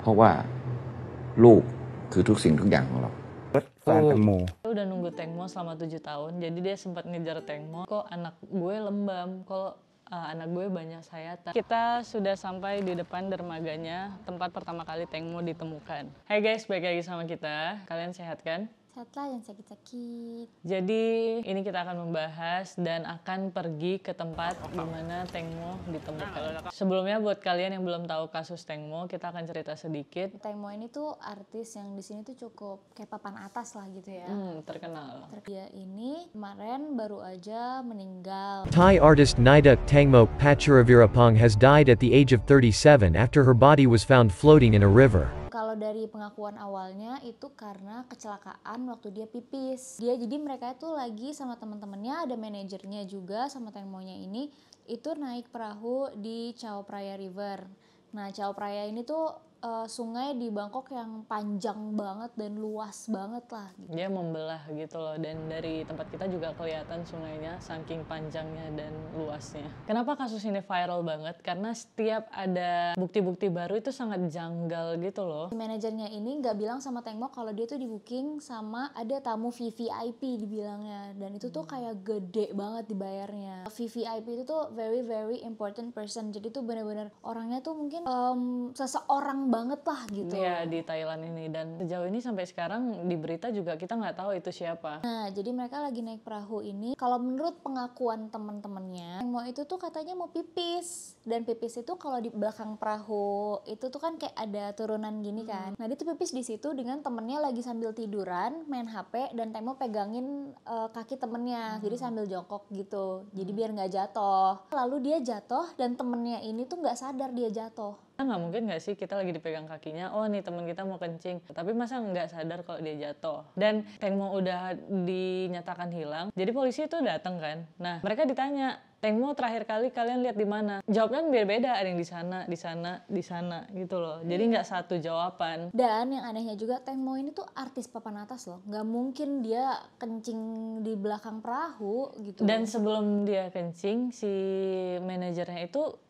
ราะว่าลูกคือทุกสิ่งทุกอย่างของเรา Fan Tengmo. Dia udah nunggu Tengmo selama 7 tahun, jadi dia sempat ngejar Tengmo. Kok anak gue lembam, kalau anak gue banyak sayatan. Kita sudah sampai di depan dermaganya, tempat pertama kali Tengmo ditemukan. Hai guys, balik lagi sama kita. Kalian sehat kan? Sehat lah, jangan sakit-sakit. Jadi ini kita akan membahas dan akan pergi ke tempat di mana Tengmo ditemukan. Sebelumnya buat kalian yang belum tahu kasus Tengmo, kita akan cerita sedikit. Tengmo ini tuh artis yang di sini tuh cukup kayak papan atas lah gitu ya. Terkenal. Dia ini kemarin baru aja meninggal. Thai artist Nida Tengmo Pacharaviraphong has died at the age of 37 after her body was found floating in a river. Kalau dari pengakuan awalnya itu karena kecelakaan waktu dia pipis. Jadi mereka itu lagi sama teman-temannya, ada manajernya juga sama Tengmonya ini, itu naik perahu di Chao Phraya River. Nah, Chao Phraya ini tuh sungai di Bangkok yang panjang banget dan luas banget lah gitu. Dia membelah gitu loh, dan dari tempat kita juga kelihatan sungainya saking panjangnya dan luasnya. Kenapa kasus ini viral banget? Karena setiap ada bukti-bukti baru itu sangat janggal gitu loh. Manajernya ini nggak bilang sama Tengmo kalau dia tuh di booking sama ada tamu VVIP dibilangnya, dan itu tuh kayak gede banget dibayarnya. VVIP itu tuh very very important person, jadi tuh bener-bener orangnya tuh mungkin seseorang banget lah gitu. Iya, di Thailand ini, dan sejauh ini sampai sekarang di berita juga kita nggak tahu itu siapa. Nah, jadi mereka lagi naik perahu ini. Kalau menurut pengakuan teman-temannya, Tengmo itu tuh katanya mau pipis, dan pipis itu kalau di belakang perahu itu tuh kan kayak ada turunan gini kan. Nah, dia tuh pipis di situ dengan temennya lagi sambil tiduran main HP, dan Tengmo pegangin kaki temennya, jadi sambil jongkok gitu. Jadi biar nggak jatuh. Lalu dia jatuh dan temennya ini tuh nggak sadar dia jatuh. Nggak mungkin nggak sih kita lagi dipegang kakinya, oh nih teman kita mau kencing, tapi masa nggak sadar kalau dia jatuh. Dan Tengmo udah dinyatakan hilang, jadi polisi itu datang kan. Nah, mereka ditanya, Tengmo terakhir kali kalian lihat di mana? Jawabnya beda-beda, ada yang di sana, di sana, di sana gitu loh. Jadi nggak satu jawaban. Dan yang anehnya juga, Tengmo ini tuh artis papan atas loh. Nggak mungkin dia kencing di belakang perahu gitu. Dan sebelum dia kencing, si manajernya itu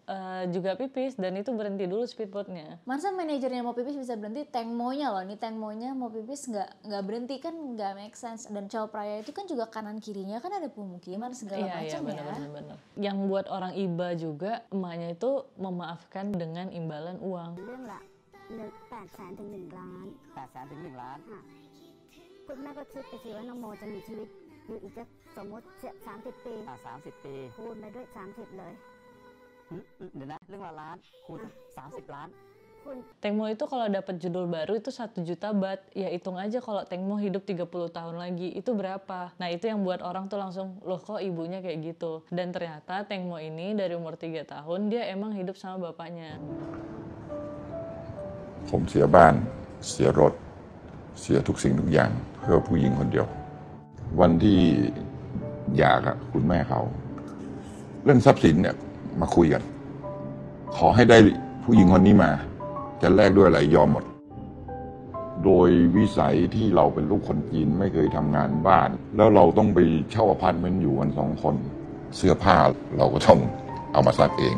juga pipis, dan itu berhenti dulu speedboatnya. Masa manajernya mau pipis bisa berhenti, Tengmonya loh, nih Tengmonya mau pipis nggak berhenti, kan nggak make sense. Dan Chao Phraya itu kan juga kanan kirinya kan ada pemukiman segala macam ya. Bener. Yang buat orang iba juga, emaknya itu memaafkan dengan imbalan uang. เรื่องละ800,000 ถึง 1 ล้าน 800,000 ถึง 1 ล้าน คุณแม่ก็คิดไปสิว่าน้องโมจะมีชีวิตอยู่อีกจะสมมติ30 ปี 30 ปี คูณไปด้วย30เลย เดี๋ยวนะ เรื่องละล้าน คูณ 30 ล้าน Tengmo itu kalau dapat judul baru itu 1 juta baht. Ya hitung aja kalau Tengmo hidup 30 tahun lagi, itu berapa? Nah, itu yang buat orang tuh langsung, loh kok ibunya kayak gitu? Dan ternyata Tengmo ini dari umur 3 tahun, dia emang hidup sama bapaknya. ผมเสียบ้านเสียรถเสียทุกสิ่งทุกอย่างเพื่อผู้หญิงคนเดียววันที่หย่ากับคุณแม่เขาเรื่องทรัพย์สินเนี่ยมาคุยกันขอให้ได้ผู้หญิงคนนี้มาจะแลกด้วยอะไรยอมหมดโดยวิสัยที่เราเป็นลูกคนจีนไม่เคยทำงานบ้านแล้วเราต้องไปเช่าอพาร์ตเมนต์อยู่กัน2 คนเสื้อผ้าเราก็ต้องเอามาซักเอง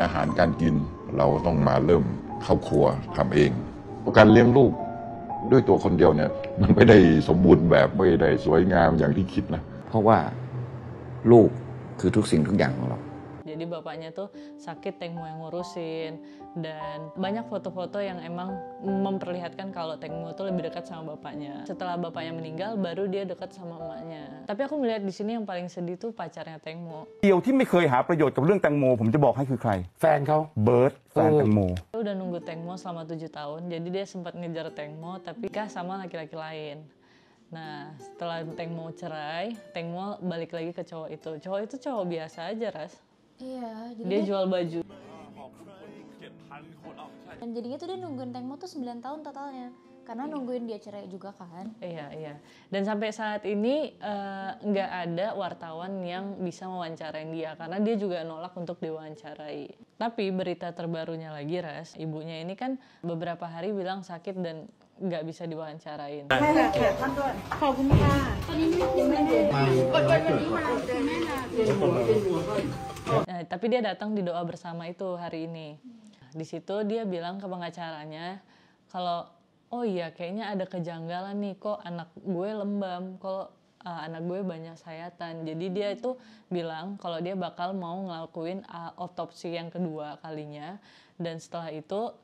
อาหารการกินเราต้องมาเริ่มเข้าครัวทำเองการเลี้ยงลูกด้วยตัวคนเดียวเนี่ยมันไม่ได้สมบูรณ์แบบไม่ได้สวยงามอย่างที่คิดนะ เพราะว่าลูกคือทุกสิ่งทุกอย่างของเรา Jadi bapaknya tuh sakit, Tengmo yang ngurusin, dan banyak foto-foto yang emang memperlihatkan kalau Tengmo tuh lebih dekat sama bapaknya. Setelah bapaknya meninggal, baru dia dekat sama emaknya. Tapi aku melihat di sini yang paling sedih tuh pacarnya Tengmo. เดียวที่ไม่เคยหาประโยชน์กับเรื่องแตงโมผมจะบอกให้คือใคร แฟนเขา เบิร์ดแฟนแตงโม Dia udah nunggu Tengmo selama 7 tahun, jadi dia sempat ngejar Tengmo tapi nikah sama laki-laki lain. Nah, setelah Tengmo cerai, Tengmo balik lagi ke cowok itu. Cowok itu cowok biasa aja, Ras. Iya, jadi Dia jual baju. dan jadinya tuh dia nungguin Tengmo tuh 9 tahun totalnya. Karena nungguin dia cerai juga kan. Iya. Dan sampai saat ini nggak ada wartawan yang bisa mewawancarain dia, karena dia juga nolak untuk diwawancarai. Tapi berita terbarunya lagi, Ras, ibunya ini kan beberapa hari bilang sakit dan nggak bisa diwawancarain. Nah, tapi dia datang di doa bersama itu hari ini. di situ dia bilang ke pengacaranya kalau oh iya kayaknya ada kejanggalan nih, kok anak gue lembam, kalau anak gue banyak sayatan. Jadi dia itu bilang kalau dia bakal mau ngelakuin otopsi yang kedua kalinya, dan setelah itu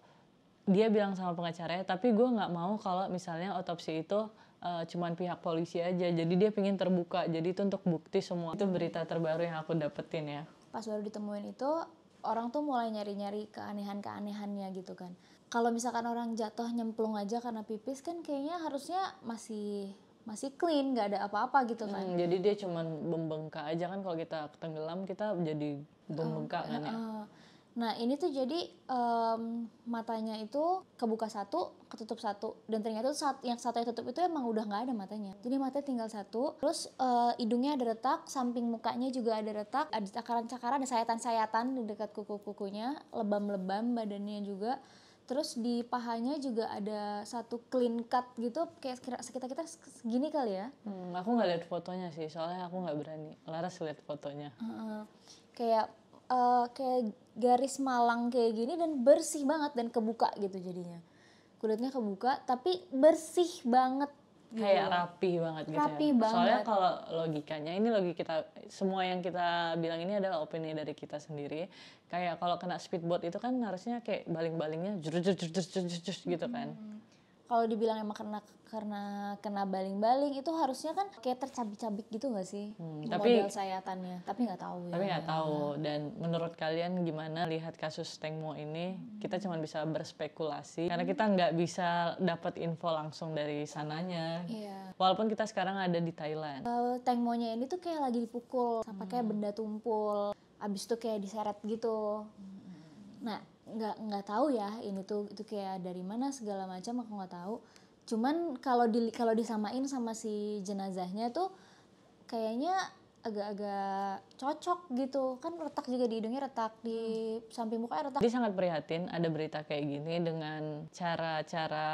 dia bilang sama pengacaranya, tapi gue nggak mau kalau misalnya otopsi itu cuman pihak polisi aja, jadi dia pengen terbuka, jadi itu untuk bukti semua. Itu berita terbaru yang aku dapetin ya. Pas baru ditemuin itu, orang tuh mulai nyari-nyari keanehan-keanehannya gitu kan. Kalau misalkan orang jatuh nyemplung aja karena pipis kan kayaknya harusnya masih clean, nggak ada apa-apa gitu kan. Jadi dia cuman membengkak aja kan, kalau kita tenggelam kita jadi membengkak kan ya. Nah ini tuh jadi matanya itu kebuka satu, ketutup satu, dan ternyata yang satu yang tutup itu emang udah nggak ada matanya. Jadi matanya tinggal satu, terus hidungnya ada retak, samping mukanya juga ada retak, ada cakaran-cakaran, ada sayatan-sayatan di dekat kuku-kukunya, lebam-lebam badannya juga. Terus di pahanya juga ada satu clean cut gitu, kayak sekitar segini kali ya. Aku nggak lihat fotonya sih, soalnya aku nggak berani. Laras lihat fotonya. Kayak garis malang kayak gini dan bersih banget dan kebuka gitu jadinya. Kulitnya kebuka tapi bersih banget. Kayak rapi banget gitu rapi ya. Banget. Soalnya kalau logikanya, ini logika kita, semua yang kita bilang ini adalah opini dari kita sendiri. Kayak kalau kena speedboat itu kan harusnya kayak baling-balingnya jus gitu kan. Kalau dibilang emang karena kena baling-baling itu harusnya kan kayak tercabik-cabik gitu nggak sih model sayatannya, tapi nggak tahu ya. Tapi nggak tahu. Dan menurut kalian gimana lihat kasus Teng Mo ini? Kita cuma bisa berspekulasi karena kita nggak bisa dapat info langsung dari sananya. Iya. Walaupun kita sekarang ada di Thailand. Teng Mo-nya ini tuh kayak lagi dipukul sampai kayak benda tumpul, abis itu kayak diseret gitu. Nah nggak tahu ya ini tuh itu kayak dari mana segala macam, aku nggak tahu. Cuman kalau disamain sama si jenazahnya tuh kayaknya agak-agak cocok gitu kan, retak juga di hidungnya, retak di samping mukanya retak. Jadi sangat prihatin ada berita kayak gini dengan cara-cara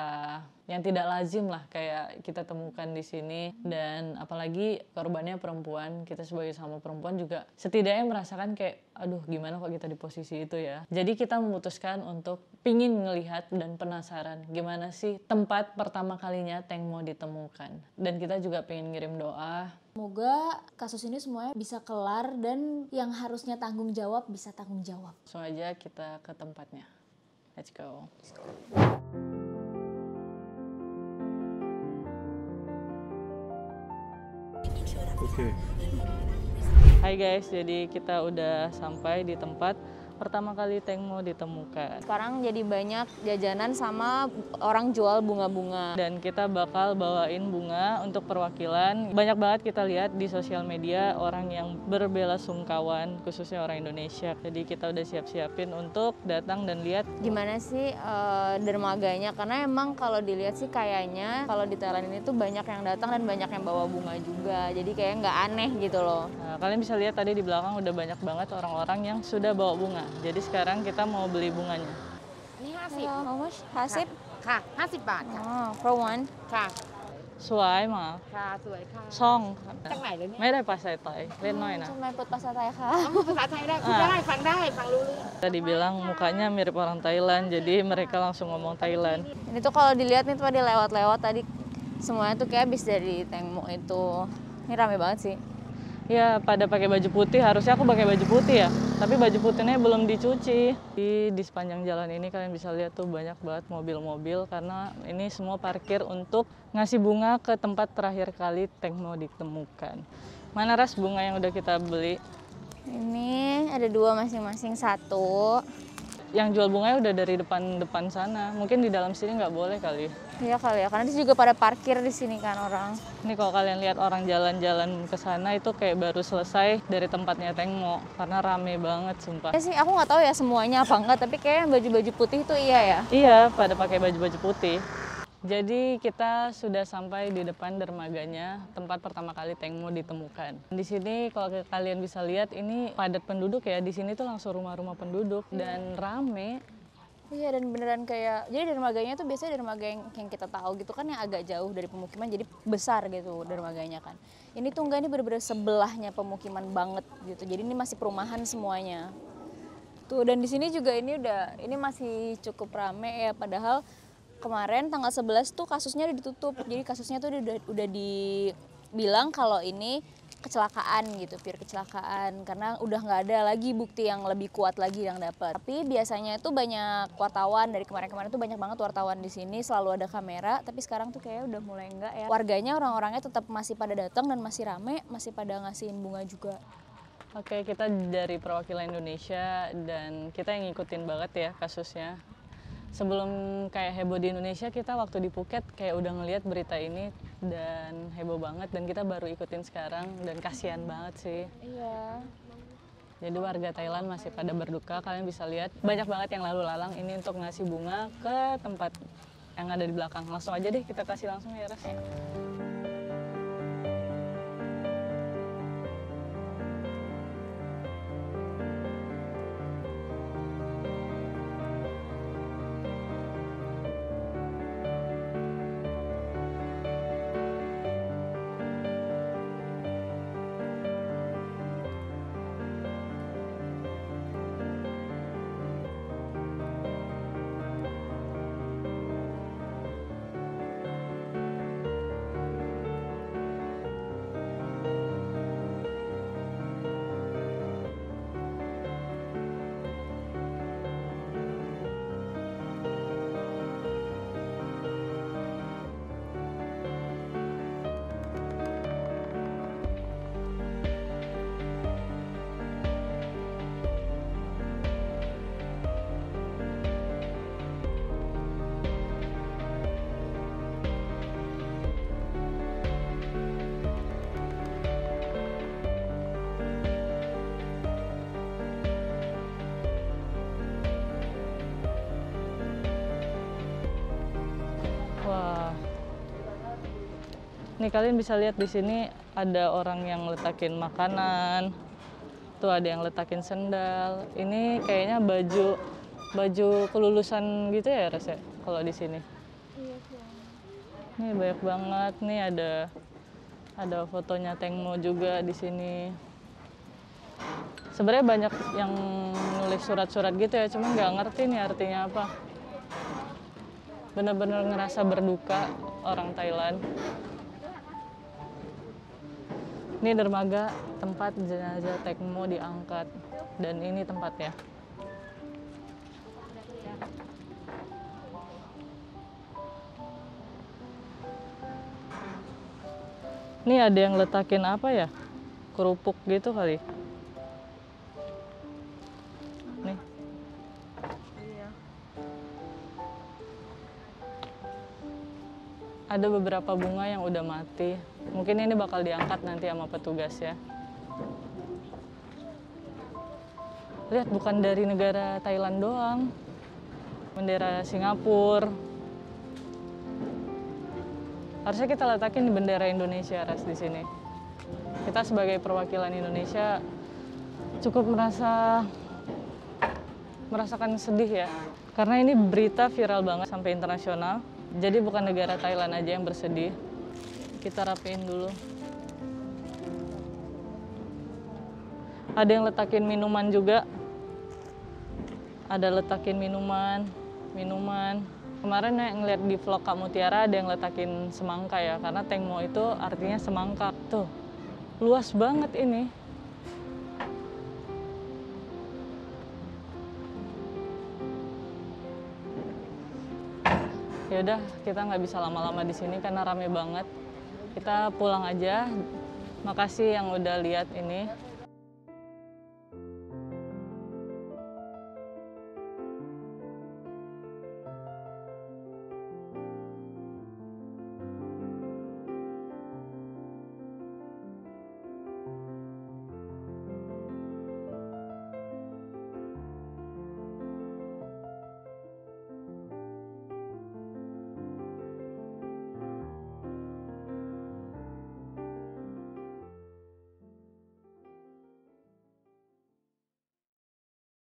yang tidak lazim lah kayak kita temukan di sini, dan apalagi korbannya perempuan. Kita sebagai sama perempuan juga setidaknya merasakan kayak aduh gimana kok kita di posisi itu ya. Jadi kita memutuskan untuk pingin ngelihat dan penasaran gimana sih tempat pertama kalinya Teng Mo ditemukan, dan kita juga pengen ngirim doa. Semoga kasus ini semuanya bisa kelar dan yang harusnya tanggung jawab bisa tanggung jawab. Langsung aja kita ke tempatnya. Let's go. Hai guys, jadi kita udah sampai di tempat pertama kali Teng Mo ditemukan. Sekarang jadi banyak jajanan sama orang jual bunga-bunga. Dan kita bakal bawain bunga untuk perwakilan. Banyak banget kita lihat di sosial media orang yang berbelasungkawan, khususnya orang Indonesia. Jadi kita udah siap-siapin untuk datang dan lihat Gimana sih dermaganya, karena emang kalau dilihat sih kayaknya kalau di Thailand ini tuh banyak yang datang dan banyak yang bawa bunga juga. Jadi kayak nggak aneh gitu loh. Nah, kalian bisa lihat tadi di belakang udah banyak banget orang-orang yang sudah bawa bunga. Jadi sekarang kita mau beli bunganya. Ini how much? Hasib? ค่ะ50 บาทค่ะ Oh, for one. ค่ะ สวยมาก ค่ะสวยค่ะ ช่องครับ จากไหนเลยเนี่ย ไม่ได้ภาษาไทยเล่นน้อยนะ Cuma ikut pasar Thai kah? อ๋อพูดภาษาไทยได้พูดได้ฟังได้ฟังรู้เรื่อง Tadi bilang mukanya mirip orang Thailand, jadi mereka langsung ngomong Thailand. Ini tuh kalau dilihat nih tadi lewat-lewat tadi semuanya tuh kayak habis dari Teng Mo itu. Ini rame banget sih. Ya pada pakai baju putih, harusnya aku pakai baju putih ya, tapi baju putihnya belum dicuci. Di sepanjang jalan ini kalian bisa lihat tuh banyak banget mobil-mobil karena ini semua parkir untuk ngasih bunga ke tempat terakhir kali Teng Mo ditemukan. Mana Ras bunga yang udah kita beli? Ini ada dua masing-masing satu. Yang jual bunganya udah dari depan sana, mungkin di dalam sini nggak boleh kali. Iya kali ya, karena di juga pada parkir di sini kan orang. Ini kalau kalian lihat orang jalan-jalan ke sana itu kayak baru selesai dari tempatnya Teng Mo karena rame banget sumpah. Ya sih, aku nggak tahu ya semuanya apa enggak, tapi kayak baju-baju putih itu iya ya. Iya, pada pakai baju-baju putih. Jadi kita sudah sampai di depan dermaganya tempat pertama kali Teng Mo ditemukan. Di sini kalau kalian bisa lihat ini padat penduduk ya. Di sini tuh langsung rumah-rumah penduduk dan rame. Iya, dan beneran kayak, jadi dermaganya tuh biasanya dermaga yang kita tahu gitu kan, yang agak jauh dari pemukiman, jadi besar gitu dermaganya kan. Ini tuh enggak, ini bener-bener sebelahnya pemukiman banget gitu, jadi ini masih perumahan semuanya. Tuh, dan di sini juga ini masih cukup rame ya, padahal kemarin tanggal 11 tuh kasusnya udah ditutup. Jadi kasusnya tuh udah dibilang kalau ini kecelakaan gitu, pure kecelakaan, karena udah nggak ada lagi bukti yang lebih kuat lagi yang dapat. Tapi biasanya itu banyak wartawan, dari kemarin-kemarin tuh banyak banget wartawan di sini, selalu ada kamera, tapi sekarang tuh kayak udah mulai enggak ya. Warganya, orang-orangnya tetap masih pada datang dan masih rame, masih pada ngasihin bunga juga. Oke, kita dari perwakilan Indonesia dan kita yang ngikutin banget ya kasusnya. Sebelum kayak heboh di Indonesia, kita waktu di Phuket kayak udah ngelihat berita ini dan heboh banget, dan kita baru ikutin sekarang dan kasihan banget sih. Iya. Jadi warga Thailand masih pada berduka, kalian bisa lihat banyak banget yang lalu lalang ini untuk ngasih bunga ke tempat yang ada di belakang. Langsung aja deh kita kasih langsung ya, Ras. Wah, nih kalian bisa lihat di sini ada orang yang letakin makanan, tuh ada yang letakin sendal. Ini kayaknya baju kelulusan gitu ya, Ras ya, kalau di sini. Iya sih. Nih banyak banget, nih ada fotonya Tengmo juga di sini. Sebenarnya banyak yang nulis surat-surat gitu ya, cuman nggak ngerti nih artinya apa. Bener-bener ngerasa berduka orang Thailand. Ini dermaga tempat jenazah Tengmo diangkat, dan ini tempatnya. Ini ada yang letakin apa ya? Kerupuk gitu kali. Nih. Ada beberapa bunga yang udah mati. Mungkin ini bakal diangkat nanti sama petugas ya. Lihat, bukan dari negara Thailand doang. Bendera Singapura. Harusnya kita letakin di bendera Indonesia, Ras, di sini. Kita sebagai perwakilan Indonesia cukup merasakan sedih ya. Karena ini berita viral banget sampai internasional. Jadi bukan negara Thailand aja yang bersedih. Kita rapiin dulu. Ada yang letakin minuman juga. Ada letakin minuman. Kemarin yang ngeliat di vlog Kak Mutiara ada yang letakin semangka ya. Karena Tengmo itu artinya semangka. Tuh, luas banget ini. Ya udah, kita nggak bisa lama-lama di sini karena rame banget. Kita pulang aja. Makasih yang udah lihat ini.